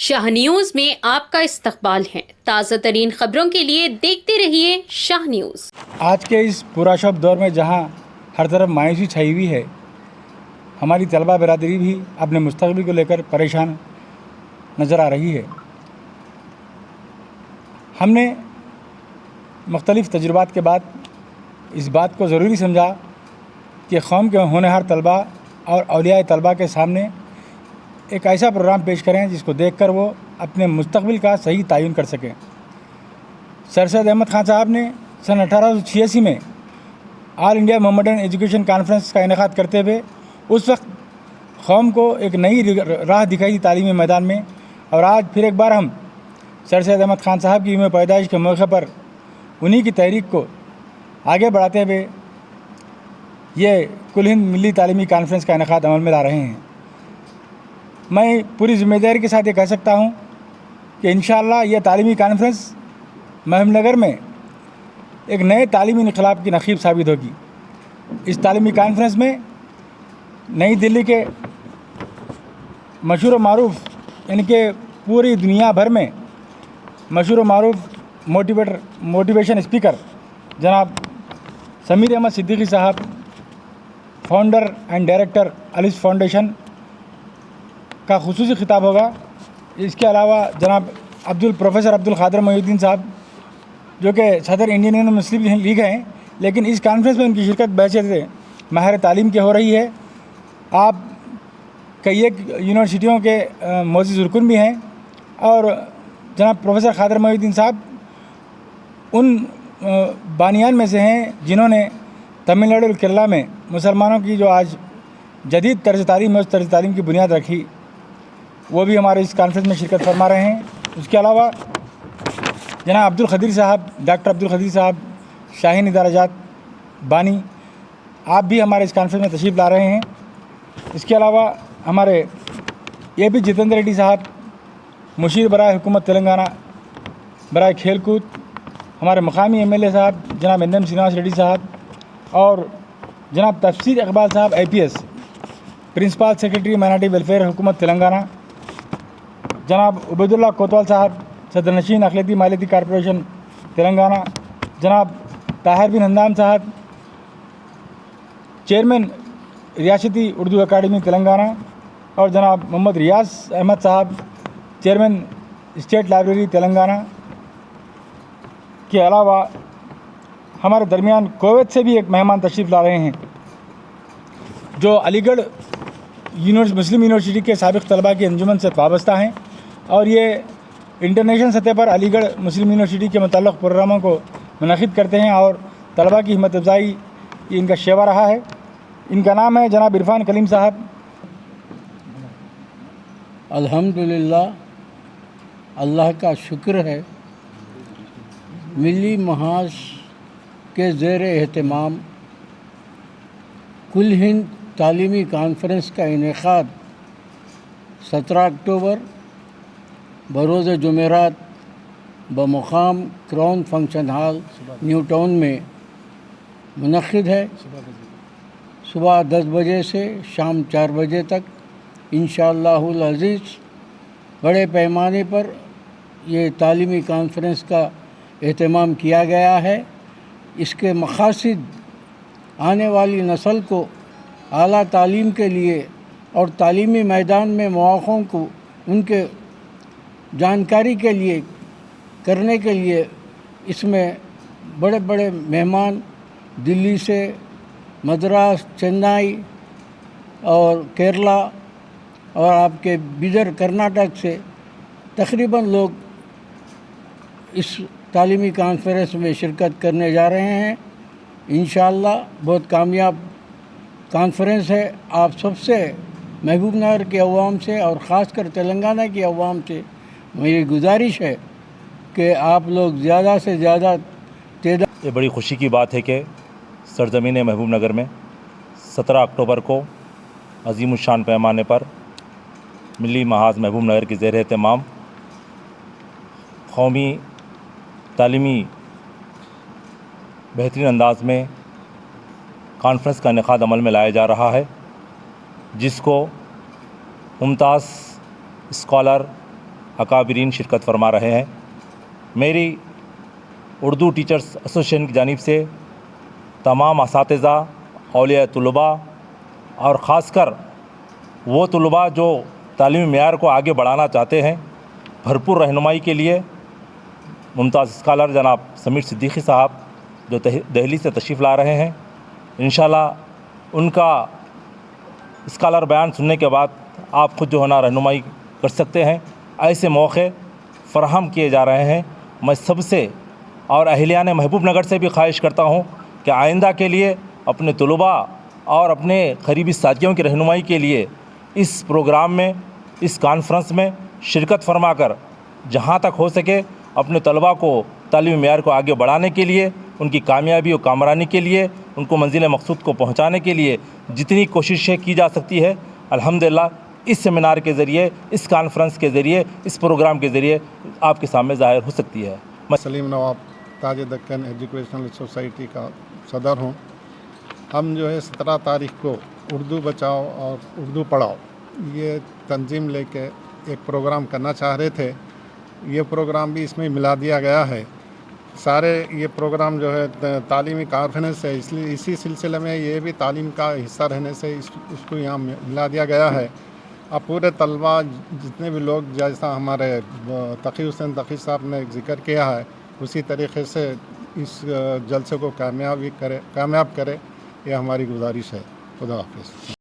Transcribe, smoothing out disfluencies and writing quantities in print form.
شاہ news میں آپ کا استقبال ہے۔ تازہ ترین خبروں کے لیے دیکھتے رہیے شاہ نیوز۔ آج کے اس پراشب دور میں جہاں ہر طرف مایوسی چھائی ہوئی ہے، ہماری طلبہ برادری بھی اپنے مستقبل کو لے کر پریشان نظر آ رہی ہے۔ ہم نے مختلف تجربات کے بعد اس بات کو ضروری سمجھا کہ قوم کے ہونہار طلبہ اور اولیاء طلبہ کے سامنے ایک ایسا پروگرام پیش کریں جس کو دیکھ کر وہ اپنے مستقبل کا صحیح تعین کر سکیں۔ سر سید احمد خان صاحب نے سن 1886 میں آل انڈیا محمدن ایجوکیشن کانفرنس کا انعقاد کرتے ہوئے اس وقت قوم کو ایک نئی راہ دکھائی تھی تعلیمی میدان میں، اور آج پھر ایک بار ہم سر سید احمد خان صاحب کی یوم پیدائش کے موقع پر انہی کی تحریک کو آگے بڑھاتے ہوئے یہ کل ہند ملی تعلیمی کانفرنس کا انعقاد عمل میں لا رہے ہیں۔ میں پوری ذمہ داری کے ساتھ یہ کہہ سکتا ہوں کہ انشاءاللہ یہ تعلیمی کانفرنس محبوب نگر میں ایک نئے تعلیمی انقلاب کی نخیب ثابت ہوگی۔ اس تعلیمی کانفرنس میں نئی دلی کے مشہور و معروف، یعنی کہ پوری دنیا بھر میں مشہور و معروف موٹیویشن اسپیکر جناب سمیر احمد صدیقی صاحب، فاؤنڈر اینڈ ڈائریکٹر الف فاؤنڈیشن کا خصوصی خطاب ہوگا۔ اس کے علاوہ جناب پروفیسر عبدالقادر محی الدین صاحب، جو کہ صدر انڈین یونین مسلم لیگ ہیں، لیکن اس کانفرنس میں ان کی شرکت بحیثیت ماہر تعلیم کی ہو رہی ہے۔ آپ کئی ایک یونیورسٹیوں کے معزز رکن بھی ہیں، اور جناب پروفیسر قادر محی الدین صاحب ان بانیان میں سے ہیں جنہوں نے تمل ناڈو اور کیرلا میں مسلمانوں کی جو آج جدید طرز تعلیم ہے اس طرز تعلیم کی بنیاد رکھی، وہ بھی ہمارے اس کانفرنس میں شرکت فرما رہے ہیں۔ اس کے علاوہ جناب ڈاکٹر عبدالقدیر صاحب، شاہین ادارہ جات بانی، آپ بھی ہمارے اس کانفرنس میں تشریف لا رہے ہیں۔ اس کے علاوہ ہمارے اے پی جتیندر ریڈی صاحب، مشیر برائے حکومت تلنگانہ برائے کھیل کود، ہمارے مقامی ایم ایل اے صاحب جناب این ایم سرینواس ریڈی صاحب، اور جناب تفسیر Iqbal sahab IPS، principal secretary minority welfare حکومت تلنگانہ، جناب عبید اللہ کوتوال صاحب، صدر نشین اقلیتی مالیاتی کارپوریشن تلنگانہ، جناب طاہر بن حمدان صاحب، چیئرمین ریاستی اردو اکیڈمی تلنگانہ، اور جناب محمد ریاض احمد صاحب، چیئرمین اسٹیٹ لائبریری تلنگانہ کے علاوہ ہمارے درمیان کویت سے بھی ایک مہمان تشریف لا رہے ہیں جو علی گڑھ مسلم یونیورسٹی کے سابق طلباء کی انجمن سے وابستہ ہیں، اور یہ انٹرنیشنل سطح پر علی گڑھ مسلم یونیورسٹی کے متعلق پروگراموں کو منعقد کرتے ہیں، اور طلباء کی ہمت افزائی ان کا شیوا رہا ہے۔ ان کا نام ہے جناب عرفان کلیم صاحب۔ الحمدللہ، اللہ کا شکر ہے، ملی محاذ کے زیر اہتمام کل ہند تعلیمی کانفرنس کا انعقاد 17 اکتوبر بروز جمعرات بمقام crown function hall new town میں منعقد ہے۔ صبح 10 بجے سے شام 4 بجے تک انشاءاللہ العزیز بڑے پیمانے پر یہ تعلیمی کانفرنس کا اہتمام کیا گیا ہے۔ اس کے مقاصد آنے والی نسل کو اعلیٰ تعلیم کے لیے اور تعلیمی میدان میں مواقعوں کو ان کے جانکاری کے لیے کرنے کے لیے اس میں بڑے بڑے مہمان دلی سے، مدراس، چنئی اور کیرلا اور آپ کے بیدر کرناٹک سے تقریباً لوگ اس تعلیمی کانفرنس میں شرکت کرنے جا رہے ہیں۔ انشاءاللہ بہت کامیاب کانفرنس ہے۔ آپ سب سے، محبوب نگر کے عوام سے اور خاص کر تلنگانہ کی عوام سے میری گزارش ہے کہ آپ لوگ زیادہ سے زیادہ تعداد۔ یہ بڑی خوشی کی بات ہے کہ سرزمین محبوب نگر میں 17 اکتوبر کو عظیم الشان پیمانے پر ملی محاذ محبوب نگر کی زیر اہتمام قومی تعلیمی بہترین انداز میں کانفرنس کا انعقاد عمل میں لایا جا رہا ہے، جس کو ممتاز اسکالر اکابرین شرکت فرما رہے ہیں۔ میری اردو ٹیچرز ایسوسیشن کی جانب سے تمام اساتذہ، اولیاء طلباء اور خاص کر وہ طلباء جو تعلیمی معیار کو آگے بڑھانا چاہتے ہیں، بھرپور رہنمائی کے لیے ممتاز اسکالر جناب سمیر صدیقی صاحب جو دہلی سے تشریف لا رہے ہیں، انشاءاللہ ان کا اسکالر بیان سننے کے بعد آپ خود جو ہے نا رہنمائی کر سکتے ہیں۔ ایسے موقع فراہم کیے جا رہے ہیں۔ میں سب سے اور اہلیان محبوب نگر سے بھی خواہش کرتا ہوں کہ آئندہ کے لیے اپنے طلباء اور اپنے قریبی ساتھیوں کی رہنمائی کے لیے اس پروگرام میں، اس کانفرنس میں شرکت فرما کر جہاں تک ہو سکے اپنے طلباء کو تعلیمی معیار کو آگے بڑھانے کے لیے، ان کی کامیابی اور کامرانی کے لیے، ان کو منزل مقصود کو پہنچانے کے لیے جتنی کوششیں کی جا سکتی ہے، الحمدللہ اس سیمینار کے ذریعے، اس کانفرنس کے ذریعے، اس پروگرام کے ذریعے آپ کے سامنے ظاہر ہو سکتی ہے۔ سلیم نواب تاج دکن ایجوکیشنل سوسائٹی کا صدر ہوں۔ ہم جو ہے 17 تاریخ کو اردو بچاؤ اور اردو پڑھاؤ یہ تنظیم لے کے ایک پروگرام کرنا چاہ رہے تھے۔ یہ پروگرام بھی اس میں ملا دیا گیا ہے۔ سارے یہ پروگرام جو ہے تعلیمی کانفرنس ہے، اس لیے اسی سلسلے میں یہ بھی تعلیم کا حصہ رہنے سے اس کو یہاں ملا دیا گیا ہے۔ اب پورے طلباء جتنے بھی لوگ، جیسا ہمارے تقی حسین تقی صاحب نے ذکر کیا ہے، اسی طریقے سے اس جلسے کو کامیاب کرے، یہ ہماری گزارش ہے۔ خدا حافظ۔